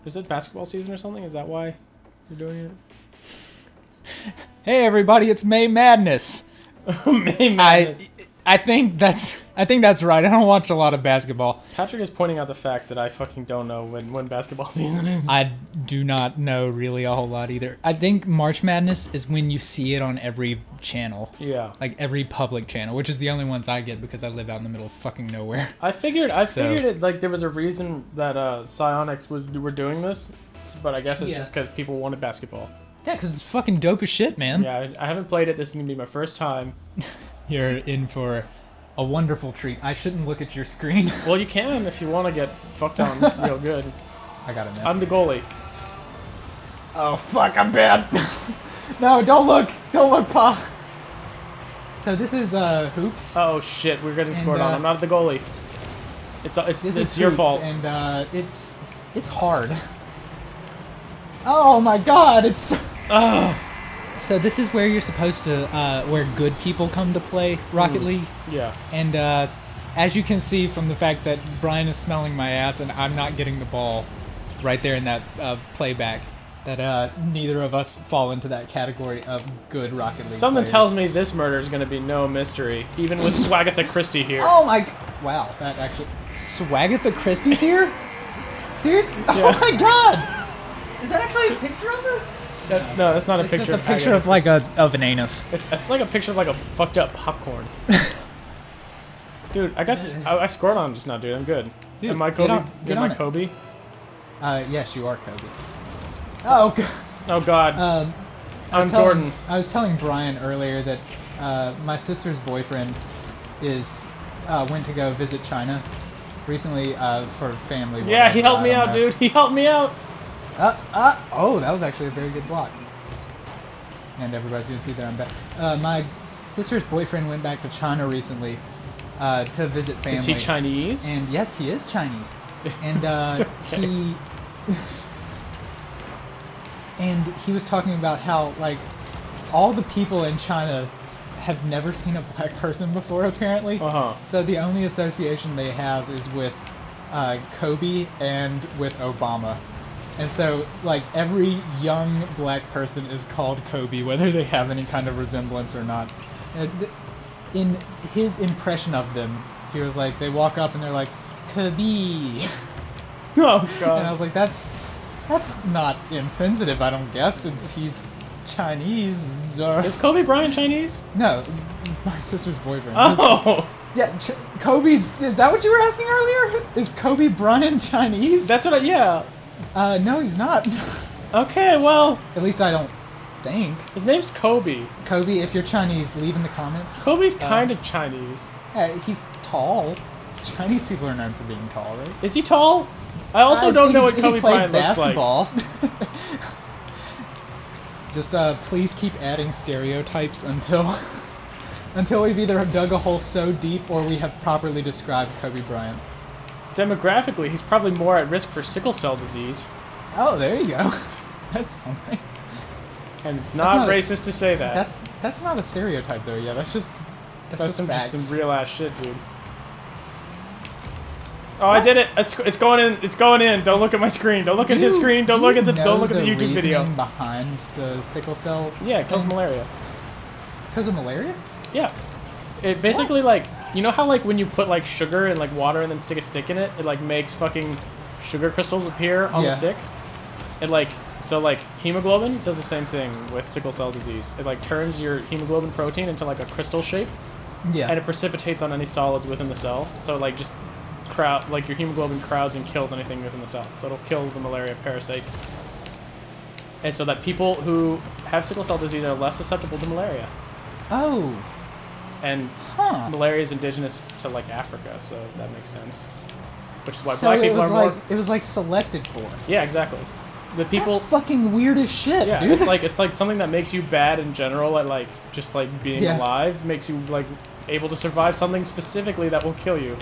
Is it basketball season or something? Is that why you're doing it? Hey everybody, it's May Madness. May Madness. I think that's right. I don't watch a lot of basketball. Patrick is pointing out the fact that I fucking don't know when basketball season is. I do not know really a whole lot either. I think March Madness is when you see it on every channel. Yeah. Like every public channel, which is the only ones I get because I live out in the middle of fucking nowhere. I figured it like there was a reason that Psionics were doing this, but I guess it's just because people wanted basketball. Yeah, because it's fucking dope as shit, man. Yeah, I haven't played it. This is gonna be my first time. You're in for a wonderful treat. I shouldn't look at your screen. Well, you can if you want to get fucked on real good. I got it, man. I'm the goalie. Oh, fuck, I'm bad. No, don't look, Pa. So this is hoops. Oh shit, we're getting scored on. I'm not the goalie. It's your fault. And it's hard. Oh my god, it's. So this is where you're supposed to, where good people come to play Rocket League. Yeah. And as you can see from the fact that Brian is smelling my ass and I'm not getting the ball right there in that playback, that neither of us fall into that category of good Rocket League Something players. tells me this murder is going to be no mystery, even with Swagatha Christie here. Oh my... Wow, that actually... Swagatha Christie's here? Seriously? Yeah. Oh my god! Is that actually a picture of her? No, that's not a picture. It's just a picture of like of an anus. It's like a picture of like a fucked up popcorn. Dude, I scored on him just now, dude. I'm good. Dude, am I Kobe? get Am on I it. Kobe? Yes, you are Kobe. Oh god. Oh god. I'm Jordan. I was telling Brian earlier that my sister's boyfriend went to go visit China recently for family. Yeah, he helped me out, dude. He helped me out. Oh, that was actually a very good block. And everybody's gonna see that I'm back. My sister's boyfriend went back to China recently to visit family. Is he Chinese? And yes, he is Chinese. And Okay. he was talking about how like all the people in China have never seen a black person before, apparently. So the only association they have is with Kobe and with Obama. And so, like, every young black person is called Kobe, whether they have any kind of resemblance or not. In his impression of them, he was like, they walk up and they're like, Kobe. Oh god. And I was like, that's not insensitive, I don't guess, since he's Chinese. Is Kobe Bryant Chinese? No, my sister's boyfriend. Oh. Yeah, Kobe's. Is that what you were asking earlier? Is Kobe Bryant Chinese? That's what yeah. No, he's not. Okay, well. At least I don't think. His name's Kobe. Kobe, if you're Chinese, leave in the comments. Kobe's kind of Chinese. He's tall. Chinese people are known for being tall, right? Is he tall? I also don't know what Kobe Bryant looks like. Basketball. Just please keep adding stereotypes until we've either dug a hole so deep or we have properly described Kobe Bryant. Demographically, he's probably more at risk for sickle cell disease. Oh, there you go. That's something. And it's not racist to say that. That's not a stereotype though. Yeah, that's just facts. Some real ass shit, dude. Oh, I did it! It's going in. It's going in. Don't look at my screen. Don't look at his screen. Don't look at the YouTube video. Reasoning behind the sickle cell. Yeah, it kills malaria. Because of malaria? Yeah. It basically like you know how like when you put like sugar in like water and then stick a stick in it, it like makes fucking sugar crystals appear on the stick. It like so like hemoglobin does the same thing with sickle cell disease. It like turns your hemoglobin protein into like a crystal shape. Yeah. And it precipitates on any solids within the cell. So like just like your hemoglobin crowds and kills anything within the cell. So it'll kill the malaria parasite. And so that people who have sickle cell disease are less susceptible to malaria. Oh. And malaria is indigenous to like Africa, so that makes sense. Which is why so black people are more. It was like selected for. Yeah, exactly. The people. That's fucking weird as shit, yeah, dude. it's like something that makes you bad in general at like just like being alive makes you like able to survive something specifically that will kill you.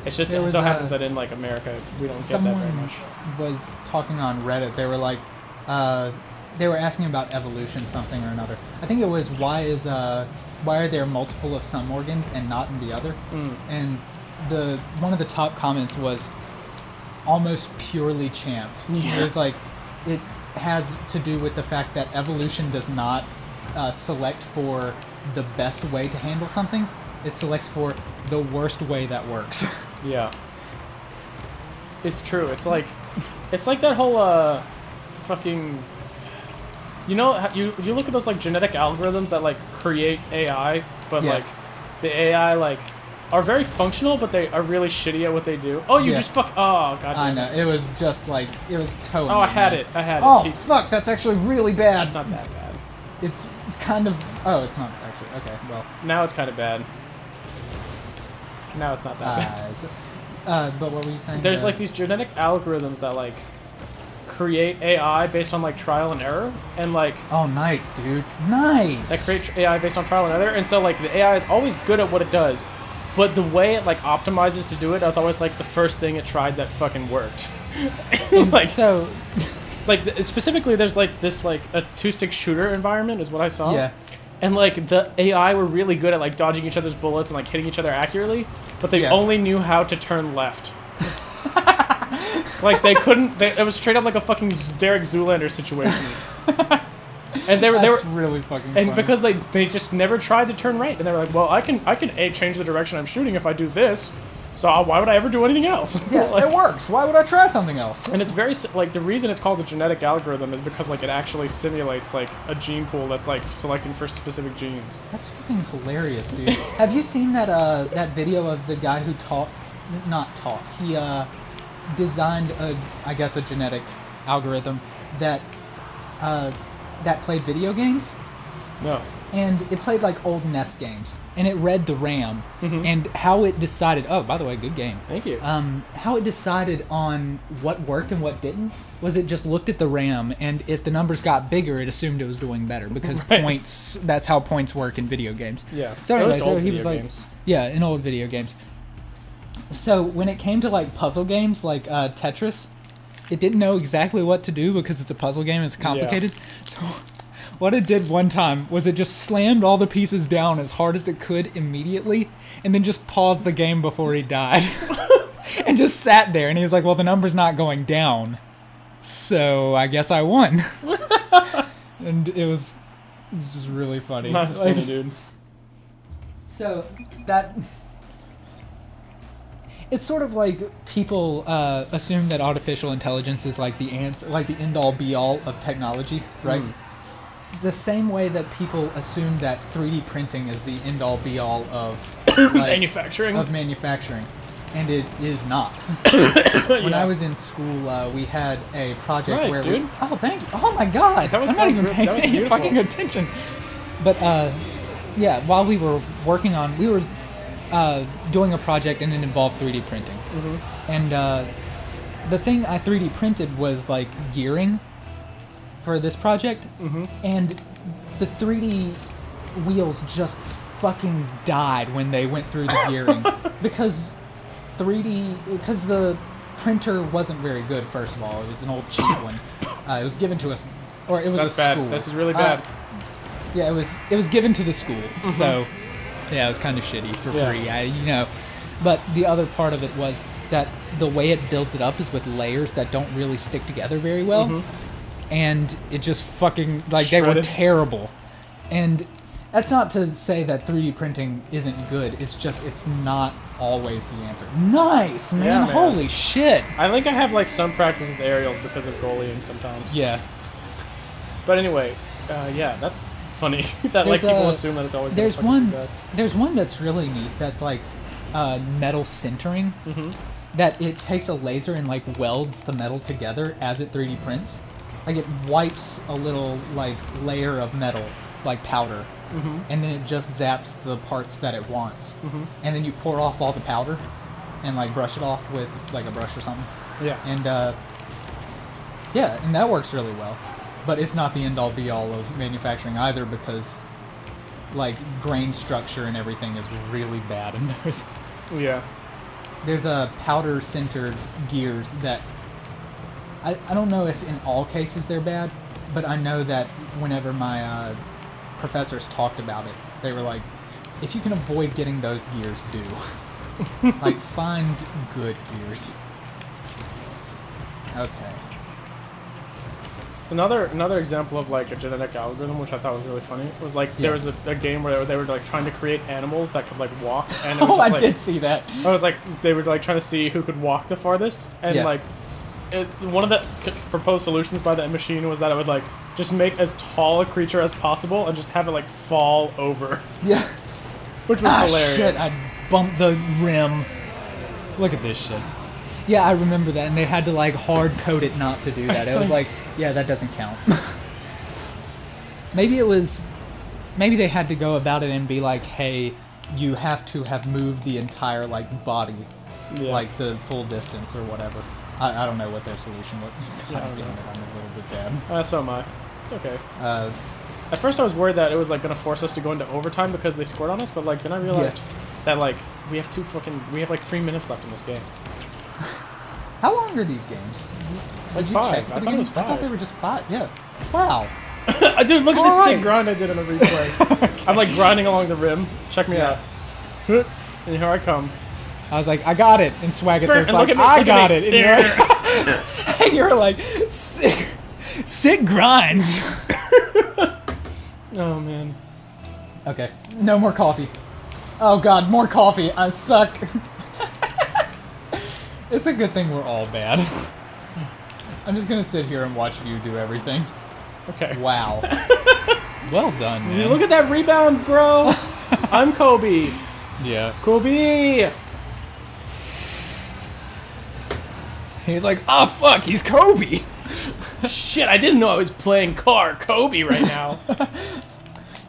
It's just it so happens that in like America we don't get that very much. Someone was talking on Reddit. They were like, they were asking about evolution, something or another. I think it was why are there multiple of some organs and not in the other? And one of the top comments was, almost purely chance. Yeah. It's like it has to do with the fact that evolution does not select for the best way to handle something. It selects for the worst way that works. Yeah. It's true. It's like that whole fucking. You know, you look at those like genetic algorithms that like create AI, but like the AI like are very functional, but they are really shitty at what they do. Oh, you just fuck. Oh god. I know. It was just like it was towing. Oh, I had it. Oh fuck! That's actually really bad. It's not that bad. It's kind of. Oh, it's not actually. Okay, well. Now it's kind of bad. Now it's not that bad. But what were you saying? There's like these genetic algorithms that like create AI based on like trial and error, and like. Oh, nice, dude. Nice. That create AI based on trial and error, and so like the AI is always good at what it does, but the way it like optimizes to do it is always like the first thing it tried that fucking worked. Like so. Like specifically, there's like this like a 2-stick shooter environment is what I saw. Yeah. And like the AI were really good at like dodging each other's bullets and like hitting each other accurately, but they only knew how to turn left. Like they couldn't. It was straight up like a fucking Derek Zoolander situation. And they were really fucking and funny. because they just never tried to turn right, and they were like, well, I can change the direction I'm shooting if I do this. So why would I ever do anything else? Yeah, like, it works. Why would I try something else? And it's very like the reason it's called a genetic algorithm is because like it actually simulates like a gene pool that's like selecting for specific genes. That's fucking hilarious, dude. Have you seen that that video of the guy who he designed I guess a genetic algorithm that played video games? No. And it played like old NES games, and it read the RAM, and how it decided. Oh, by the way, good game. Thank you. How it decided on what worked and what didn't was it just looked at the RAM, and if the numbers got bigger, it assumed it was doing better because points. That's how points work in video games. Yeah. So anyway, old he was video like, games. yeah, in old video games. So when it came to like puzzle games like Tetris, it didn't know exactly what to do because it's a puzzle game. It's complicated. Yeah. So what it did one time was it just slammed all the pieces down as hard as it could immediately, and then just paused the game before he died. And just sat there, and he was like, well, the number's not going down, so I guess I won. And it was just really funny. That's like, funny, dude. So that... It's sort of like people assume that artificial intelligence is like the answer, like the end-all be-all of technology, right? The same way that people assume that 3D printing is the end-all be-all of like, manufacturing. And it is not. When I was in school, we had a project where dude. oh, thank you. Oh my god. I'm not even paying any fucking attention. But yeah, while we were working on, we were doing a project and it involved 3D printing. And the thing I 3D printed was like gearing for this project, and the 3D wheels just fucking died when they went through the gearing because the printer wasn't very good. First of all, it was an old cheap one. It was given to us, or it was That's a bad. school. This is really bad. Yeah, it was given to the school, so yeah, it was kind of shitty for free. But the other part of it was that the way it builds it up is with layers that don't really stick together very well. And it just fucking, like, shredded. They were terrible. And that's not to say that 3D printing isn't good. It's just, it's not always the answer. Nice, man. Yeah, man. Holy shit. I think I have, like, some practice with aerials because of goalieing sometimes. Yeah. But anyway, yeah, that's funny that, like, people assume that it's always there's one that's really neat that's, like, metal sintering. That it takes a laser and, like, welds the metal together as it 3D prints. Like, it wipes a little, like, layer of metal, like powder, and then it just zaps the parts that it wants. And then you pour off all the powder and, like, brush it off with, like, a brush or something. Yeah. And, yeah, and that works really well. But it's not the end-all, be-all of manufacturing either because, like, grain structure and everything is really bad in theirs. There's a powder-sintered gears that... I don't know if in all cases they're bad, but I know that whenever my professors talked about it, they were like, if you can avoid getting those gears, do. Like, find good gears. Okay. Another example of like a genetic algorithm, which I thought was really funny, was like there was a game where they were like trying to create animals that could like walk, and it was just, I did see that. I was like they were like trying to see who could walk the farthest, and like one of the proposed solutions by that machine was that it would like just make as tall a creature as possible and just have it like fall over. Yeah. Which was hilarious. Shit! I bumped the rim. Look at this shit. Yeah, I remember that, and they had to like hard code it not to do that. It was like, yeah, that doesn't count. Maybe they had to go about it and be like, hey, you have to have moved the entire like body, like the full distance or whatever. I don't know what their solution was. God damn it, I'm a little bit bad. So am I. It's okay. At first I was worried that it was like gonna force us to go into overtime because they scored on us, but like then I realized that like we have like 3 minutes left in this game. How long are these games? Like 5. I thought it was 5. I thought they were just 5. Yeah. Wow. Dude, look at this sick grind I did in a replay. Okay. I'm like grinding along the rim. Check me out. And here I come. I was like, I got it. And Swagathor's like, I got it. And you're like, sick grinds. Oh, man. Okay. No more coffee. Oh, God. More coffee. I suck. It's a good thing we're all bad. I'm just going to sit here and watch you do everything. Okay. Wow. Well done, man. Look at that rebound, bro. I'm Kobe. Yeah. Kobe. He's like, oh, fuck, he's Kobe. Shit, I didn't know I was playing Kobe right now.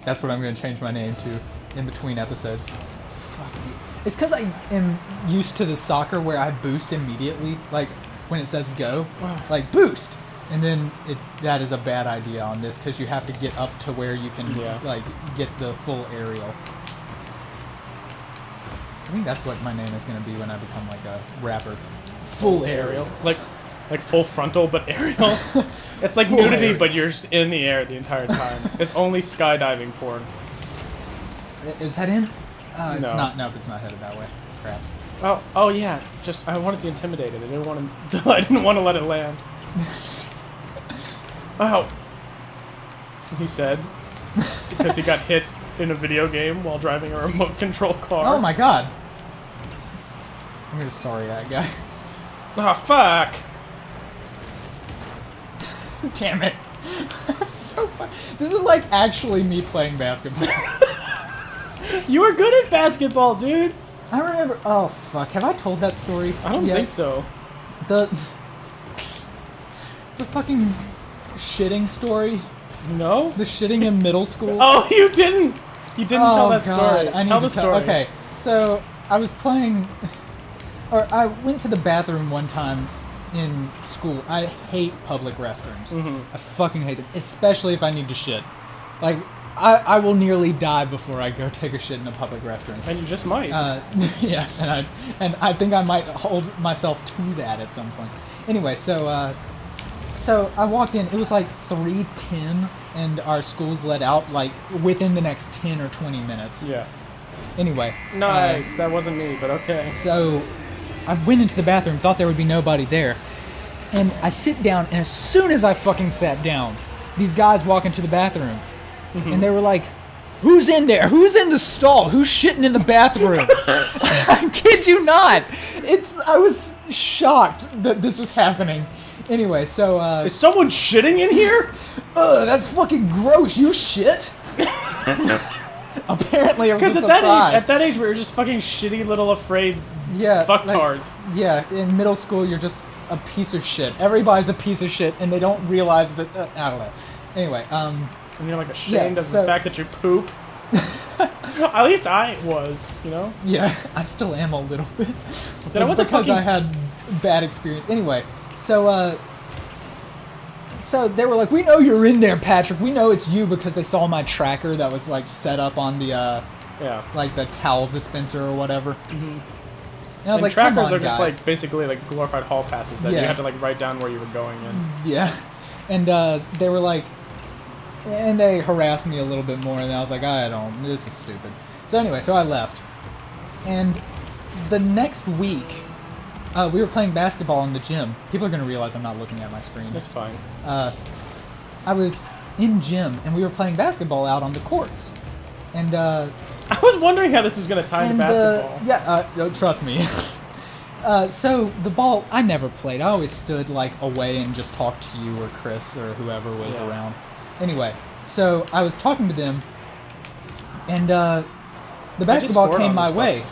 That's what I'm going to change my name to in between episodes. Fuck you. It's because I am used to the soccer where I boost immediately, like when it says go, like boost. And then that is a bad idea on this because you have to get up to where you can like get the full aerial. I think that's what my name is going to be when I become like a rapper. Full aerial. Like full frontal but aerial. It's like full nudity aerial. But you're just in the air the entire time. It's only skydiving porn. Is that in? It's no. not. No, it's not headed that way. Crap. Oh yeah. Just I wanted to intimidate it. I didn't want to let it land. Oh. He said, because he got hit in a video game while driving a remote control car. Oh my god. I'm gonna sorry that guy. Oh fuck. Damn it. I'm so fun. This is like actually me playing basketball. You were good at basketball, dude. I remember. Oh fuck! Have I told that story? I don't think so. The fucking shitting story. No. The shitting in middle school. Oh, you didn't. You didn't tell that story. I need tell to the story. Okay, so I was playing, or I went to the bathroom one time in school. I hate public restrooms. Mm-hmm. I fucking hate them, especially if I need to shit. Like, I will nearly die before I go take a shit in a public restroom. And you just might. Yeah, and I think I might hold myself to that at some point. Anyway, so I walked in. It was like 3:10, and our school's let out like within the next 10 or 20 minutes. Yeah. Anyway. Nice. That wasn't me, but okay. So I went into the bathroom, thought there would be nobody there, and I sit down, and as soon as I fucking sat down, these guys walk into the bathroom, and they were like, "Who's in there? Who's in the stall? Who's shitting in the bathroom?" I kid you not. I was shocked that this was happening. Anyway, so is someone shitting in here? Ugh, that's fucking gross. You shit? Apparently, it was a surprise. At that age, we were just fucking shitty little afraid fucktards. Yeah, in middle school, you're just a piece of shit. Everybody's a piece of shit, and they don't realize that. I don't know. Anyway, and you're like ashamed of the fact that you poop. At least I was, you know. Yeah, I still am a little bit. Because I had bad experience. Anyway, so they were like, "We know you're in there, Patrick. We know it's you," because they saw my tracker that was like set up on the like the towel dispenser or whatever. Mm-hmm. And I was like, trackers "Come on, are just guys." like basically like glorified hall passes that you have to like write down where you were going in. Yeah, and they were like, and they harassed me a little bit more, and I was like, this is stupid. So anyway, so I left, and the next week, We were playing basketball in the gym. People are going to realize I'm not looking at my screen. That's fine. I was in gym, and we were playing basketball out on the courts. And, I was wondering how this was going to tie into basketball. Trust me. So, the ball, I never played. I always stood, like, away and just talked to you or Chris or whoever was around. Anyway, so I was talking to them, and the basketball came my way.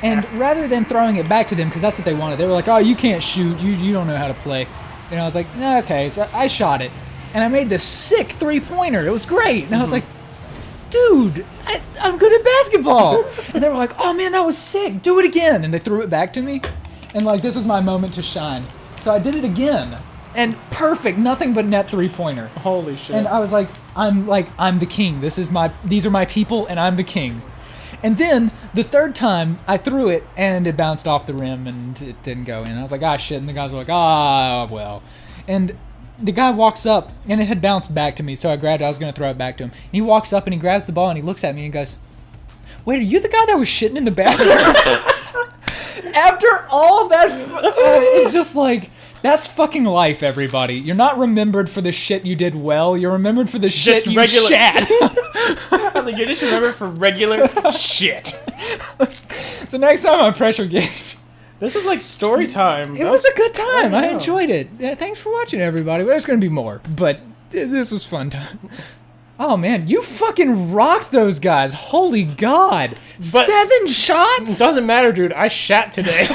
And rather than throwing it back to them, because that's what they wanted, they were like, oh, you can't shoot, you don't know how to play. And I was like, okay, so I shot it. And I made this sick three-pointer. It was great. And I was like, dude, I'm good at basketball. And they were like, oh, man, that was sick. Do it again. And they threw it back to me. And, like, this was my moment to shine. So I did it again. And perfect, nothing but net three-pointer. Holy shit. And I was like, I'm the king. These are my people, and I'm the king. And then, the third time, I threw it, and it bounced off the rim, and it didn't go in. I was like, ah, shit. And the guys were like, ah, well. And the guy walks up, and it had bounced back to me, so I grabbed it. I was going to throw it back to him. And he walks up, and he grabs the ball, and he looks at me and goes, wait, are you the guy that was shitting in the bathroom? After all that, it's just like... That's fucking life, everybody. You're not remembered for the shit you did well. You're remembered for the shit you shat. I was like, you're just remembered for regular shit. So next time on Pressure Gauge. This was like story time. It was a good time. I enjoyed it. Yeah, thanks for watching, everybody. There's going to be more, but this was fun time. Oh, man, you fucking rocked those guys. Holy God. But 7 shots? Doesn't matter, dude. I shat today.